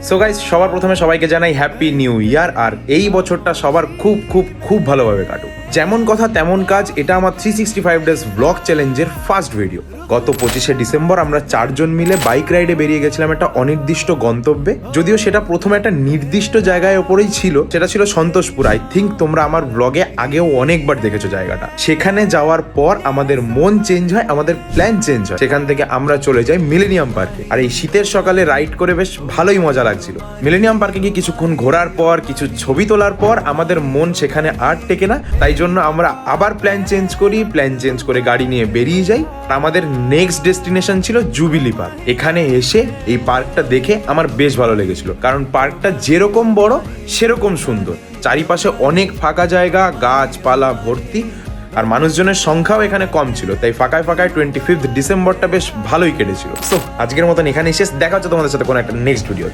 So guys, সবার প্রথমে সবাইকে জানাই হ্যাপি নিউ ইয়ার। আর এই বছরটা সবার খুব খুব খুব ভালোভাবে কাটুক। যেমন কথা তেমন কাজ, এটা আমার 365 ডেজ ব্লগ চ্যালেঞ্জের ফার্স্ট ভিডিও। গত 25শে ডিসেম্বর আমরা 4 জন মিলে বাইক রাইডে বেরিয়ে গেছিলাম একটা অনির্দিষ্ট গন্তব্যে। যদিও সেটা প্রথমে একটা নির্দিষ্ট জায়গায় ওপরেই ছিল, সেটা ছিল সন্তোষপুর। আই থিঙ্ক তোমরা আমার ব্লগে আগেও অনেকবার দেখেছো জায়গাটা। সেখানে যাওয়ার পর আমাদের মন চেঞ্জ হয়, আমাদের প্ল্যান চেঞ্জ হয়। সেখান থেকে আমরা চলে যাই মিলেনিয়াম পার্কে। আর এই শীতের সকালে রাইড করে বেশ ভালোই মজা লাগছিল। মিলেনিয়াম পার্কে গিয়ে কিছুক্ষণ ঘোরার পর, কিছু ছবি তোলার পর আমাদের মন সেখানে আর টেকে না। তাই জন্য আমরা আবার প্ল্যান চেঞ্জ করি, প্ল্যান চেঞ্জ করে গাড়ি নিয়ে বেরিয়ে যাই। আমাদের নেক্সট ডেস্টিনেশন ছিল জুবিলি পার্ক। এখানে এসে এই পার্কটা দেখে আমার বেশ ভালো লেগেছিল, কারণ পার্কটা যেরকম বড় সেরকম সুন্দর। চারিপাশে অনেক ফাঁকা জায়গা, গাছপালা ভর্তি, আর মানুষজনের সংখ্যাও এখানে কম ছিল। তাই ফাঁকায় ফাঁকায় 25 ডিসেম্বরটা বেশ ভালোই কেটেছিল। সো আজকের মতন এখানেই শেষ। দেখা হচ্ছে তোমাদের সাথে কোনো একটা নেক্সট ভিডিও।